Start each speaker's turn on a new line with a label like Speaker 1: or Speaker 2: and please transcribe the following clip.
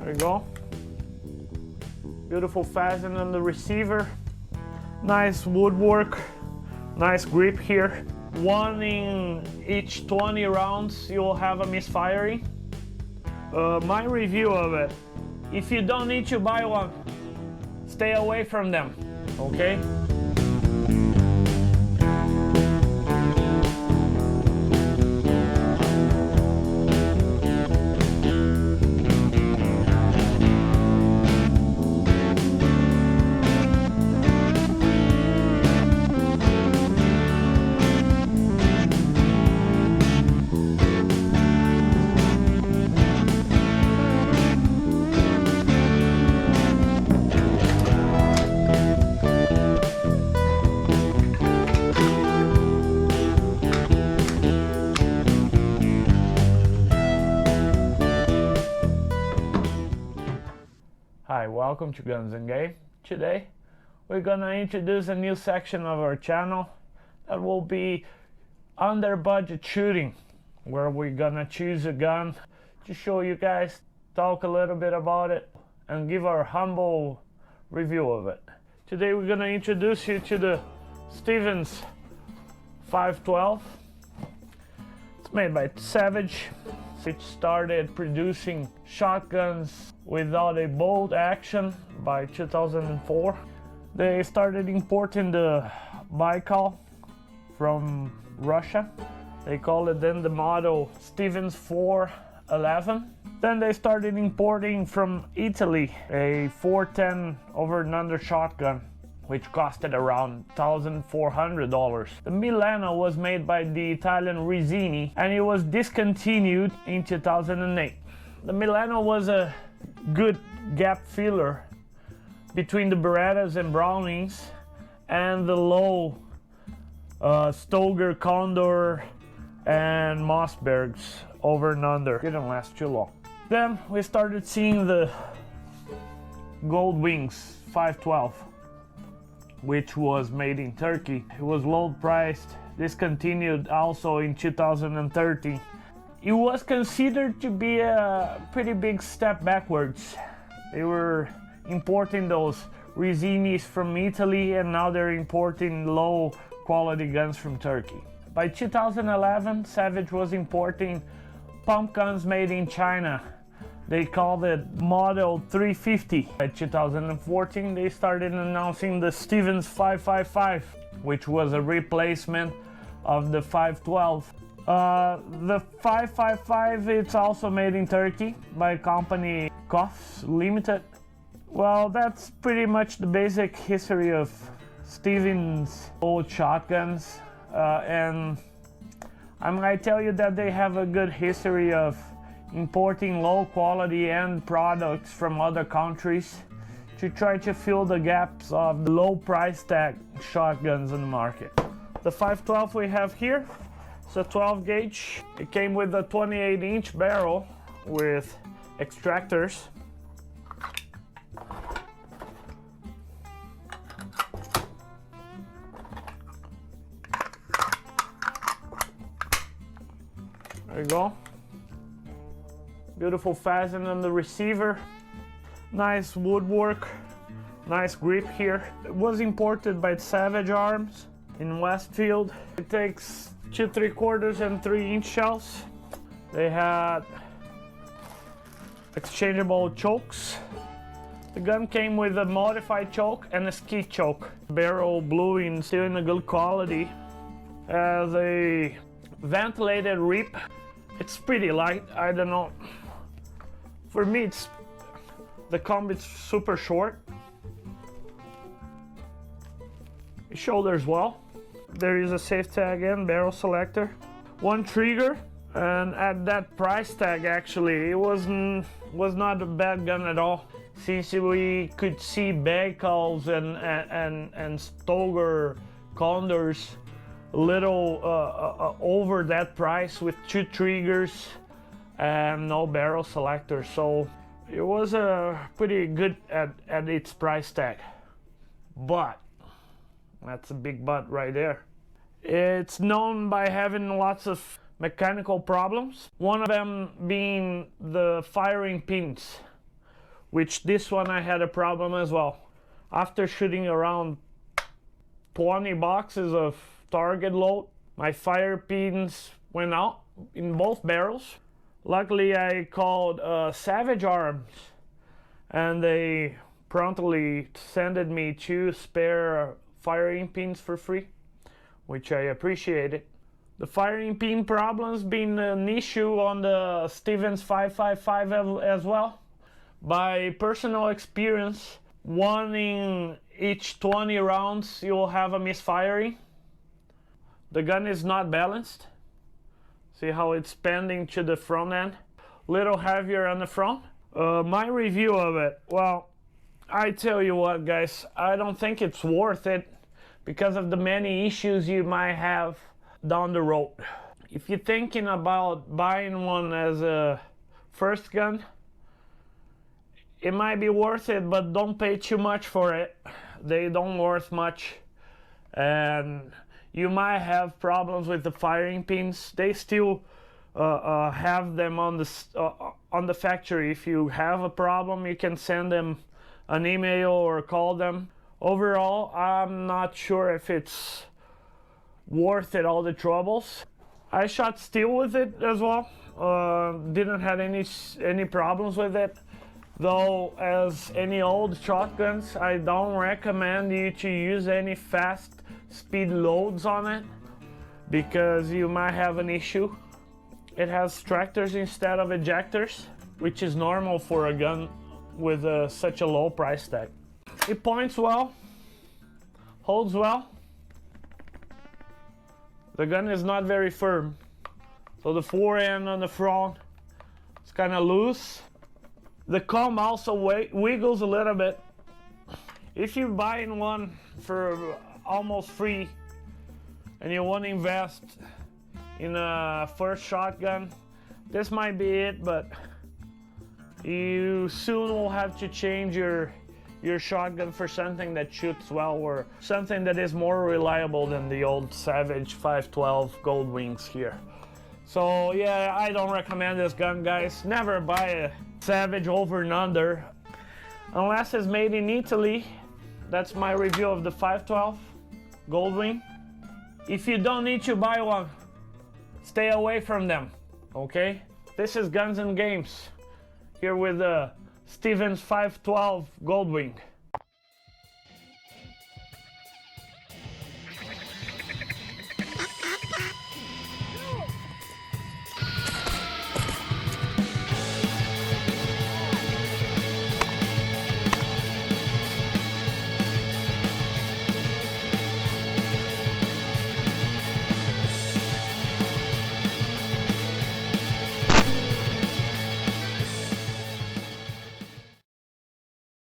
Speaker 1: There you go. Beautiful fasten on the receiver. Nice woodwork, nice grip here. One in each 20 rounds you'll have a misfiring. My review of it, if you don't need to buy one, stay away from them, okay? Hi, welcome to Guns and Game. Today we're gonna introduce a new section of our channel that will be under budget shooting, where we're gonna choose a gun to show you guys, talk a little bit about it, and give our humble review of it. Today we're gonna introduce you to the Stevens 512. It's made by Savage. It started producing shotguns without a bolt action by 2004. They started importing the Baikal from Russia. They called it then the model Stevens 411. Then they started importing from Italy a 410 over and under shotgun, which costed around $1,400. The Milano was made by the Italian Rizzini and it was discontinued in 2008. The Milano was a good gap filler between the Berettas and Brownings and the low Stoeger, Condor and Mossbergs over and under. Didn't last too long. Then we started seeing the Goldwings 512, which was made in Turkey. It was low priced, discontinued also in 2013. It was considered to be a pretty big step backwards. They were importing those Rizzinis from Italy and now they're importing low quality guns from Turkey. By 2011, Savage was importing pump guns made in China. They called it Model 350. By 2014, they started announcing the Stevens 555, which was a replacement of the 512. The 555, it's also made in Turkey by company Kof Limited. Well, that's pretty much the basic history of Stevens old shotguns. And I might tell you that they have a good history of importing low quality end products from other countries to try to fill the gaps of the low price tag shotguns in the market. The 512 we have here, it's a 12 gauge. It came with a 28-inch barrel with extractors. There you go. Beautiful fasten on the receiver. Nice woodwork, nice grip here. It was imported by Savage Arms in Westfield. It takes 2 3/4 and 3-inch shells. They had exchangeable chokes. The gun came with a modified choke and a ski choke. Barrel blue and still in a good quality. Has a ventilated rip. It's pretty light, I don't know. For me, the comb is super short. Shoulders well. There is a safe tag and barrel selector. One trigger, and at that price tag, actually, it was not a bad gun at all. Since we could see Baikals and Stoeger Condors a little over that price with 2 triggers and no barrel selector, so it was pretty good at its price tag. But that's a big but right there. It's known by having lots of mechanical problems, one of them being the firing pins. which this one I had a problem as well. After shooting around 20 boxes of target load, my fire pins went out in both barrels. Luckily I called Savage Arms and they promptly sent me 2 spare firing pins for free, which I appreciated. The firing pin problem's been an issue on the Stevens 555 as well. By personal experience, 1 in each 20 rounds you'll have a misfiring. The gun is not balanced. See how it's bending to the front end? Little heavier on the front. My review of it, well, I tell you what guys, I don't think it's worth it because of the many issues you might have down the road. If you're thinking about buying one as a first gun, it might be worth it, but don't pay too much for it. They don't worth much, and you might have problems with the firing pins. They still have them on the factory. If you have a problem, you can send them an email or call them. Overall, I'm not sure if it's worth it, all the troubles. I shot steel with it as well. Didn't have any problems with it. Though, as any old shotguns, I don't recommend you to use any fast speed loads on it because you might have an issue. It has tractors instead of ejectors, which is normal for a gun with such a low price tag. It points well, holds well. The gun is not very firm, so the forend on the front is kind of loose. The comb also wiggles a little bit. If you're buying one for almost free and you want to invest in a first shotgun, this might be it, but you soon will have to change your shotgun for something that shoots well or something that is more reliable than the old Savage 512 Goldwings here. So yeah, I don't recommend this gun guys. Never buy a Savage over and under unless it's made in Italy. That's my review of the 512 Goldwing. If you don't need to buy one, stay away from them, okay? This is Guns and Games here with the Stevens 512 Goldwing.